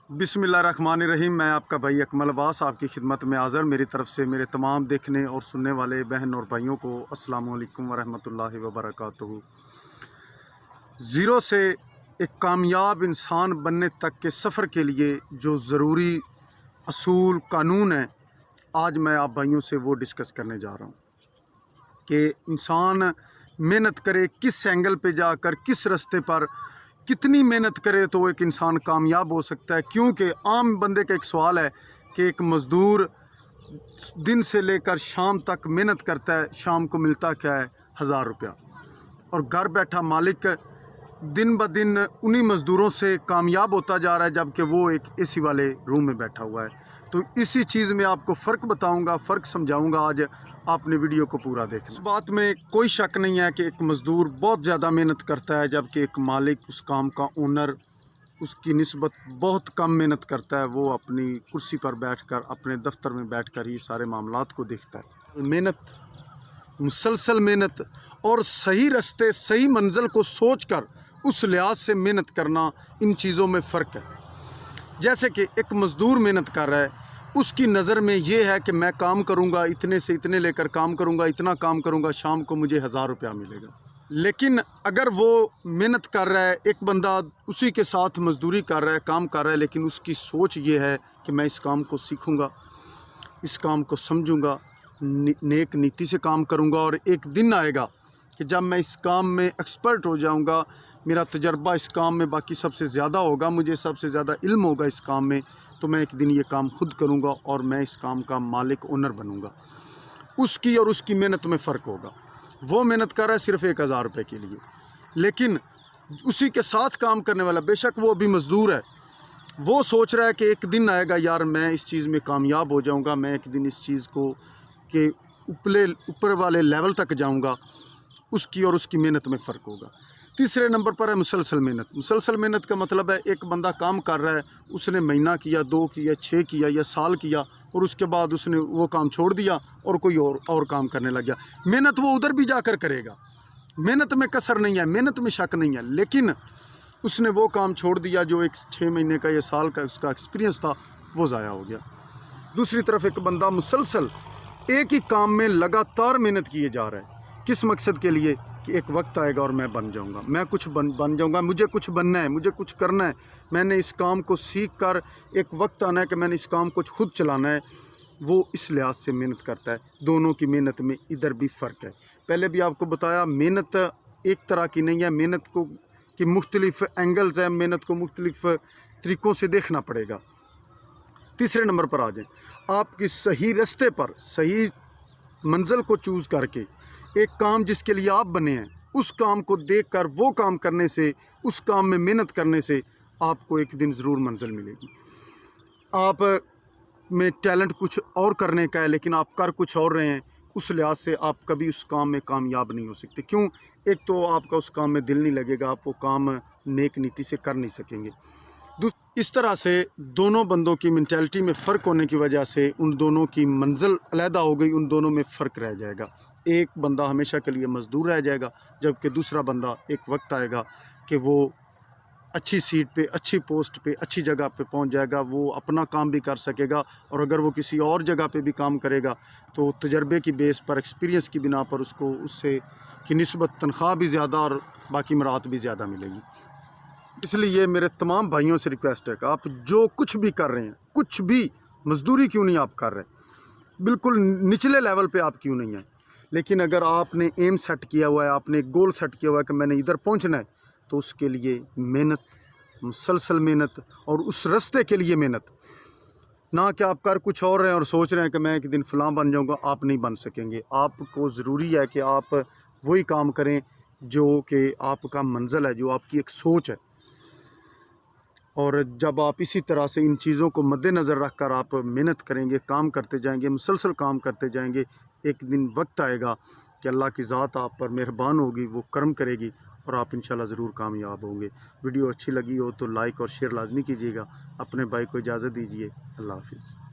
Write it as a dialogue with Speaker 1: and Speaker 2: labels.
Speaker 1: बिस्मिल्लाहिर्रहमानिर्रहीम। मैं आपका भाई अकमल अब्बास आपकी खिदमत में हाज़िर। मेरी तरफ़ से मेरे तमाम देखने और सुनने वाले बहन और भाइयों को अस्सलामु अलैकुम वरहमतुल्लाहि वबरकातुहू। ज़ीरो से एक कामयाब इंसान बनने तक के सफ़र के लिए जो ज़रूरी असूल कानून हैं, आज मैं आप भाइयों से वो डिस्कस करने जा रहा हूँ कि इंसान मेहनत करे, किस एंगल पे जाकर, किस रास्ते पर कितनी मेहनत करे तो एक इंसान कामयाब हो सकता है। क्योंकि आम बंदे का एक सवाल है कि एक मज़दूर दिन से लेकर शाम तक मेहनत करता है, शाम को मिलता क्या है? 1000 रुपया। और घर बैठा मालिक दिन ब दिन उन्हीं मज़दूरों से कामयाब होता जा रहा है, जबकि वो एक एसी वाले रूम में बैठा हुआ है। तो इसी चीज़ में आपको फ़र्क बताऊंगा, फ़र्क समझाऊंगा। आज आपने वीडियो को पूरा देखना। इस बात में कोई शक नहीं है कि एक मज़दूर बहुत ज़्यादा मेहनत करता है, जबकि एक मालिक, उस काम का ओनर, उसकी निस्बत बहुत कम मेहनत करता है। वो अपनी कुर्सी पर बैठकर, अपने दफ्तर में बैठकर ही सारे मामलात को देखता है। मेहनत, मुसलसल मेहनत और सही रास्ते, सही मंजिल को सोचकर उस लिहाज से मेहनत करना, इन चीज़ों में फ़र्क है। जैसे कि एक मज़दूर मेहनत कर रहा है, उसकी नज़र में ये है कि मैं काम करूँगा, इतने से इतने लेकर काम करूँगा, इतना काम करूँगा, शाम को मुझे 1000 रुपया मिलेगा। लेकिन अगर वो मेहनत कर रहा है, एक बंदा उसी के साथ मज़दूरी कर रहा है, काम कर रहा है, लेकिन उसकी सोच ये है कि मैं इस काम को सीखूँगा, इस काम को समझूँगा, नेक नीति से काम करूँगा, और एक दिन आएगा कि जब मैं इस काम में एक्सपर्ट हो जाऊँगा, मेरा तजर्बा इस काम में बाकी सबसे ज़्यादा होगा, मुझे सबसे ज़्यादा इल्म होगा इस काम में, तो मैं एक दिन ये काम खुद करूँगा और मैं इस काम का मालिक, ओनर बनूँगा। उसकी और उसकी मेहनत में फ़र्क होगा। वो मेहनत कर रहा है सिर्फ़ 1000 रुपये के लिए, लेकिन उसी के साथ काम करने वाला, बेशक वो अभी मज़दूर है, वो सोच रहा है कि एक दिन आएगा यार, मैं इस चीज़ में कामयाब हो जाऊँगा, मैं एक दिन इस चीज़ को के ऊपर वाले लेवल तक जाऊँगा। उसकी और उसकी मेहनत में फ़र्क होगा। तीसरे नंबर पर है मुसलसल मेहनत। मुसलसल मेहनत का मतलब है एक बंदा काम कर रहा है, उसने महीना किया, 2 किया, 6 किया या साल किया, और उसके बाद उसने वो काम छोड़ दिया और कोई और काम करने लग गया। मेहनत वो उधर भी जाकर करेगा, मेहनत में कसर नहीं है, मेहनत में शक नहीं है, लेकिन उसने वो काम छोड़ दिया जो एक 6 महीने का या साल का उसका एक्सपीरियंस था, वो ज़ाया हो गया। दूसरी तरफ एक बंदा मुसलसल एक ही काम में लगातार मेहनत किए जा रहा है। किस मकसद के लिए? कि एक वक्त आएगा और मैं बन जाऊंगा, मैं कुछ बन जाऊंगा, मुझे कुछ बनना है, मुझे कुछ करना है, मैंने इस काम को सीख कर एक वक्त आना है कि मैंने इस काम को खुद चलाना है। वो इस लिहाज से मेहनत करता है। दोनों की मेहनत में इधर भी फ़र्क है। पहले भी आपको बताया, मेहनत एक तरह की नहीं है, मेहनत को कि मुख्तलिफ़ एंगल्स हैं, मेहनत को मुख्तलिफ़ तरीक़ों से देखना पड़ेगा। तीसरे नंबर पर आ जाएँ, आपकी सही रास्ते पर, सही मंजिल को चूज़ करके एक काम जिसके लिए आप बने हैं, उस काम को देखकर वो काम करने से, उस काम में मेहनत करने से आपको एक दिन ज़रूर मंजिल मिलेगी। आप में टैलेंट कुछ और करने का है, लेकिन आप कर कुछ और रहे हैं, उस लिहाज से आप कभी उस काम में कामयाब नहीं हो सकते। क्यों? एक तो आपका उस काम में दिल नहीं लगेगा, आप वो काम नेक नीति से कर नहीं सकेंगे। इस तरह से दोनों बंदों की मेंटालिटी में फ़र्क होने की वजह से उन दोनों की मंजिल अलहदा हो गई, उन दोनों में फ़र्क रह जाएगा। एक बंदा हमेशा के लिए मज़दूर रह जाएगा, जबकि दूसरा बंदा एक वक्त आएगा कि वो अच्छी सीट पे, अच्छी पोस्ट पे, अच्छी जगह पे पहुंच जाएगा। वो अपना काम भी कर सकेगा, और अगर वो किसी और जगह पे भी काम करेगा तो तजर्बे की बेस पर, एक्सपीरियंस की बिना पर उसको उससे की निस्बत तनख्वाह भी ज़्यादा और बाकी मराहत भी ज़्यादा मिलेगी। इसलिए मेरे तमाम भाइयों से रिक्वेस्ट है कि आप जो कुछ भी कर रहे हैं, कुछ भी मज़दूरी क्यों नहीं आप कर रहे, बिल्कुल निचले लेवल पे आप क्यों नहीं हैं, लेकिन अगर आपने एम सेट किया हुआ है, आपने एक गोल सेट किया हुआ है कि मैंने इधर पहुंचना है, तो उसके लिए मेहनत, मुसलसल मेहनत, और उस रास्ते के लिए मेहनत। ना कि आप कर कुछ और रहे हैं और सोच रहे हैं कि मैं एक दिन फ़लाँ बन जाऊँगा। आप नहीं बन सकेंगे। आपको ज़रूरी है कि आप वही काम करें जो कि आपका मंजिल है, जो आपकी एक सोच है। और जब आप इसी तरह से इन चीज़ों को मद्देनज़र रख कर आप मेहनत करेंगे, काम करते जाएंगे, मुसलसल काम करते जाएंगे, एक दिन वक्त आएगा कि अल्लाह की ज़ात आप पर मेहरबान होगी, वो करम करेगी और आप इंशाल्लाह ज़रूर कामयाब होंगे। वीडियो अच्छी लगी हो तो लाइक और शेयर लाजमी कीजिएगा। अपने भाई को इजाज़त दीजिए। अल्लाह हाफ़िज़।